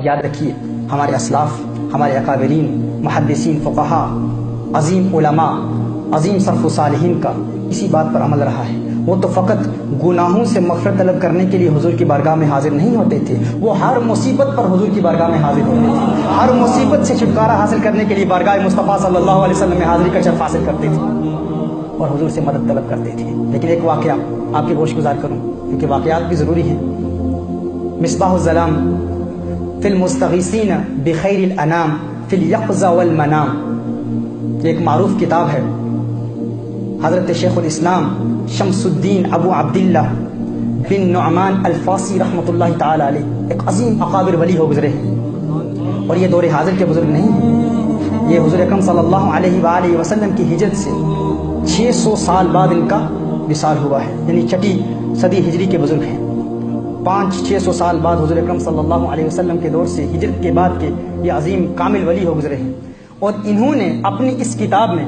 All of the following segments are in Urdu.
یاد رکھیے ہمارے اسلاف، ہمارے اکابرین، محدثین، فقہا، عظیم علماء، عظیم سلف و صالحین کا اسی بات پر عمل رہا ہے۔ وہ تو فقط گناہوں سے مغفرت طلب کرنے کے لیے حضور کی بارگاہ میں حاضر نہیں ہوتے تھے، وہ ہر مصیبت پر حضور کی بارگاہ میں حاضر ہوتے تھے، ہر مصیبت سے چھٹکارا حاصل کرنے کے لیے بارگاہ مصطفیٰ صلی اللہ علیہ وسلم میں حاضری کا شرف حاصل کرتے تھے اور حضور سے مدد طلب کرتے تھے۔ لیکن ایک واقعہ آپ کے گوش گزار کروں کیونکہ واقعات بھی ضروری ہیں۔ مصباح الظلام فی المستغیثین بخیر الانام فی الیقظہ والمنام، یہ ایک معروف کتاب ہے۔ حضرت شیخ الاسلام شمس الدین ابو عبداللہ بن نعمان الفاسی رحمۃ اللہ تعالی علیہ ایک عظیم اکابر ولی ہو گزرے ہیں، اور یہ دور حاضر کے بزرگ نہیں ہیں، یہ حضور اکرم صلی اللہ علیہ وآلہ وسلم کی ہجرت سے 600 سال بعد ان کا وصال ہوا ہے، یعنی چھٹی صدی ہجری کے بزرگ ہیں۔ 500-600 سال بعد حضور اکرم صلی اللہ علیہ وسلم کے دور سے ہجرت کے بعد کے یہ عظیم کامل ولی ہو گزرے ہیں، اور انہوں نے اپنی اس کتاب میں،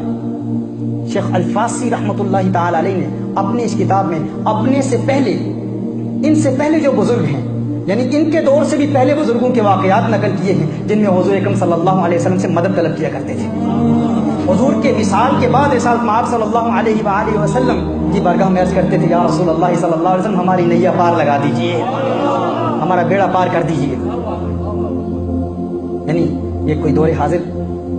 شیخ الفاسی رحمۃ اللہ تعالی علیہ نے اپنی اس کتاب میں اپنے سے پہلے، ان سے پہلے جو بزرگ ہیں، یعنی ان کے دور سے بھی پہلے بزرگوں کے واقعات نقل کیے ہیں جن میں حضور اکرم صلی اللہ علیہ وسلم سے مدد طلب کیا کرتے تھے۔ حضور کے وصال کے بعد رسالت مآب صلی اللہ علیہ وآلہ وسلم کی بارگاہ میں عرض کرتے تھے، یا رسول اللہ صلی اللہ علیہ وسلم ہماری نیا پار لگا دیجئے، ہمارا بیڑا پار کر دیجئے۔ یعنی یہ کوئی دور حاضر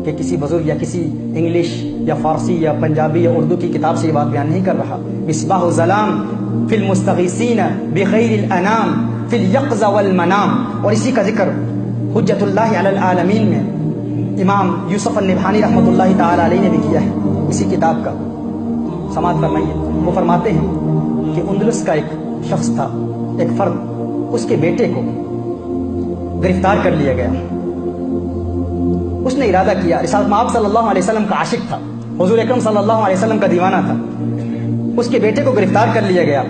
کہ کسی بزرگ یا کسی انگلش یا فارسی یا پنجابی یا اردو کی کتاب سے یہ بات بیان نہیں کر رہا۔ مصباح الظلام فی المستغیثین بخیر الانام فی الیقظہ والمنام، اور اسی کا ذکر حجت اللہ علی العالمین میں امام یوسف النبہانی رحمۃ اللہ تعالی علیہ نے بھی کیا ہے اسی کتاب کا۔ سماعت فرمائیے، وہ فرماتے ہیں کہ اندلس کا ایک شخص تھا، ایک فرد، اس کے بیٹے کو گرفتار کر لیا گیا۔ اس نے ارادہ کیا، رسالت مآب صلی اللہ علیہ وسلم کا عاشق تھا، حضور اکرم صلی اللہ علیہ وسلم کا دیوانہ تھا، اس کے بیٹے کو گرفتار کر لیا گیا۔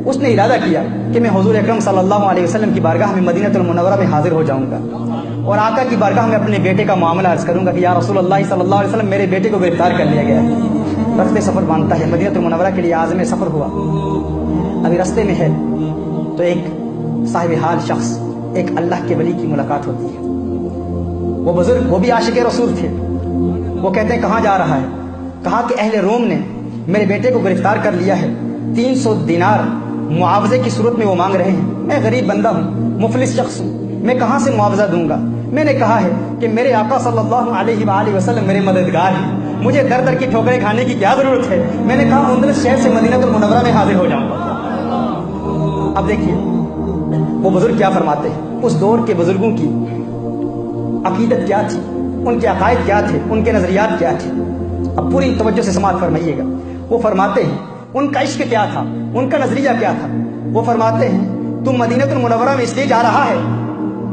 اس نے ارادہ کیا کہ میں حضور اکرم صلی اللہ علیہ وسلم کی بارگاہ میں مدینہ المنورہ میں حاضر ہو جاؤں گا، اور آقا کی بارگاہ میں اپنے بیٹے کا معاملہ عرض کروں گا کہ یا رسول اللہ صلی اللہ علیہ وسلم میرے بیٹے کو گرفتار کر لیا گیا ہے۔ رفتے سفر باندھتا ہے، مدینہ المنورہ کے لیے عازم سفر ہوا۔ ابھی رستے میں ہے تو ایک صاحب حال شخص، ایک اللہ کے ولی کی ملاقات ہوتی ہے۔ وہ بزرگ، وہ بھی عاشق رسول تھے، وہ کہتے ہیں کہاں جا رہا ہے؟ کہا کہ اہل روم نے میرے بیٹے کو گرفتار کر لیا ہے، 300 دینار معاوضے کی صورت میں وہ مانگ رہے ہیں، میں غریب بندہ ہوں، مفلس شخص ہوں، میں کہاں سے معاوضہ دوں گا؟ میں نے کہا ہے کہ میرے آقا صلی اللہ علیہ وآلہ وسلم میرے مددگار ہیں، مجھے در در کی ٹھوکریں کھانے کی کیا ضرورت ہے؟ میں نے کہا اندلس شہر سے مدینہ المنورہ میں حاضر ہو جاؤں گا۔ اب دیکھیے وہ بزرگ کیا فرماتے ہیں، اس دور کے بزرگوں کی عقیدت کیا تھی، ان کے عقائد کیا تھے، ان کے نظریات کیا تھے۔ اب پوری توجہ سے سماعت فرمائیے گا۔ وہ فرماتے ہیں ان کا عشق کیا تھا، ان کا نظریہ کیا تھا۔ وہ فرماتے ہیں تم مدینہ المنورہ میں اس لیے جا رہا ہے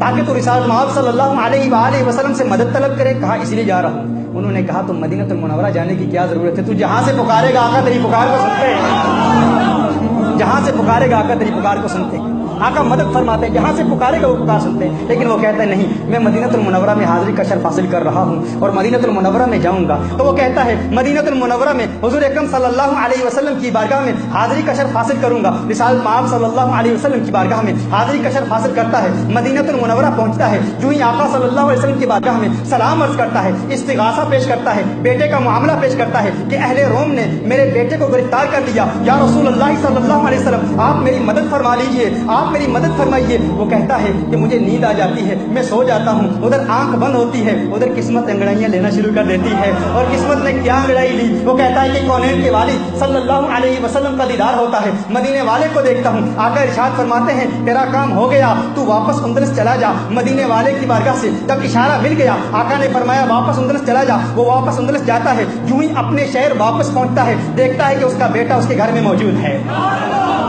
تاکہ تو رسالت مآب صلی اللہ علیہ وآلہ وسلم سے مدد طلب کرے؟ کہا اس لیے جا رہا ہوں۔ انہوں نے کہا تم مدینہ المنورہ جانے کی کیا ضرورت ہے، تو جہاں سے پکارے گا آقا تیری پکار کو سنتے ہیں، جہاں سے پکارے گا آقا تیری پکار کو سنتے ہیں۔ آقا مدد فرماتے ہیں، جہاں سے پکارے گا وہ پکار سنتے ہیں۔ لیکن وہ کہتا ہے نہیں، میں مدینہ المنورہ میں حاضری کا شرف حاصل کر رہا ہوں اور مدینہ المنورہ میں جاؤں گا۔ تو وہ کہتا ہے مدینہ المنورہ میں حضور اکرم صلی اللہ علیہ وسلم کی بارگاہ میں حاضری کا شرف حاصل کروں گا، رسالت مآب صلی اللہ علیہ وسلم کی بارگاہ میں حاضری کا شرف حاصل کرتا ہے۔ مدینہ المنورہ پہنچتا ہے، جو ہی آقا صلی اللہ علیہ وسلم کی بارگاہ میں سلام عرض کرتا ہے، استغاثہ پیش کرتا ہے، بیٹے کا معاملہ پیش کرتا ہے کہ اہل روم نے میرے بیٹے کو گرفتار کر لیا، یا رسول اللہ صلی اللہ علیہ وسلم آپ میری مدد فرما لیجئے، آپ میری مدد فرمائیے۔ وہ کہتا ہے کہ مجھے نیند آ جاتی ہے، میں سو جاتا ہوں، ادھر آنکھ بند ہوتی ہے، ادھر قسمت انگڑائیاں لینا شروع کر دیتی ہے، اور قسمت نے کیا انگڑائی لی؟ وہ کہتا ہے کہ کونین کے والی صلی اللہ علیہ وسلم کا دیدار ہوتا ہے، مدینے والے کو دیکھتا ہوں۔ آقا ارشاد فرماتے ہیں تیرا کام ہو گیا، تو واپس اندلس چلا جا۔ مدینے والے کی بارگاہ سے جب اشارہ مل گیا، آقا نے فرمایا واپس اندلس چلا جا۔ وہ واپس اندلس جاتا ہے، جو ہی اپنے شہر واپس پہنچتا ہے، دیکھتا ہے کہ اس کا بیٹا اس کے گھر میں موجود ہے۔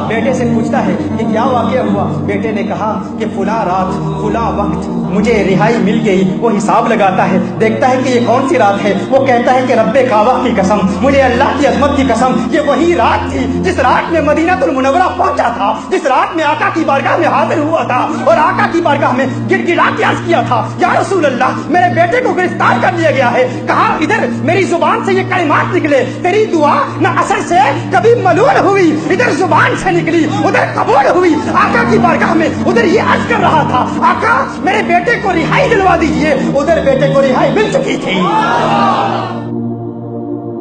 بیٹے سے پوچھتا ہے کہ کیا واقعہ ہوا؟ بیٹے نے کہا کہ فلاں رات فلاں وقت مجھے رہائی مل گئی۔ وہ حساب لگاتا ہے، دیکھتا ہے کہ یہ کون سی رات ہے۔ وہ کہتا ہے کہ رب کعبہ کی قسم، مجھے اللہ کی عظمت کی قسم، یہ وہی رات تھی جس رات میں مدینہ المنورہ پہنچا تھا، جس رات میں آقا کی بارگاہ میں حاضر ہوا تھا اور آقا کی بارگاہ میں گڑ گڑا کے عرض کیا تھا یا رسول اللہ میرے بیٹے کو گرفتار کر لیا گیا ہے۔ کہا ادھر میری زبان سے یہ کلمات نکلے، تیری دعا نہ اثر سے کبھی ملول ہوئی، ادھر زبان سے نکلی ادھر قبول ہوئی، آقا کی بارگاہ میں ادھر یہ عرض کر رہا تھا آقا میرے بیٹے کو رہائی دلوا دیجئے، ادھر بیٹے کو رہائی مل چکی تھی۔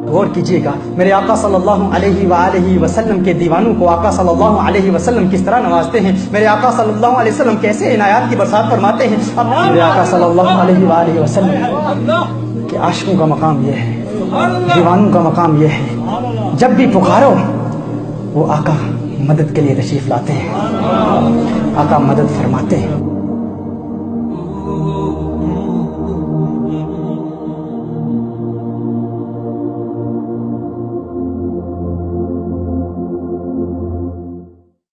غور کیجئے گا میرے آقا صلی اللہ علیہ وآلہ وسلم کے دیوانوں کو آقا صلی اللہ علیہ وسلم کس طرح نوازتے ہیں، میرے آقا صلی اللہ علیہ وسلم کیسے عنایات کی برسات فرماتے ہیں۔ اب میرے آقا صلی اللہ علیہ وآلہ وسلم کہ عاشقوں کا مقام یہ ہے، دیوانوں کا مقام یہ ہے، جب بھی پکارو وہ آقا مدد کے لیے تشریف لاتے ہیں، آقا مدد فرماتے ہیں۔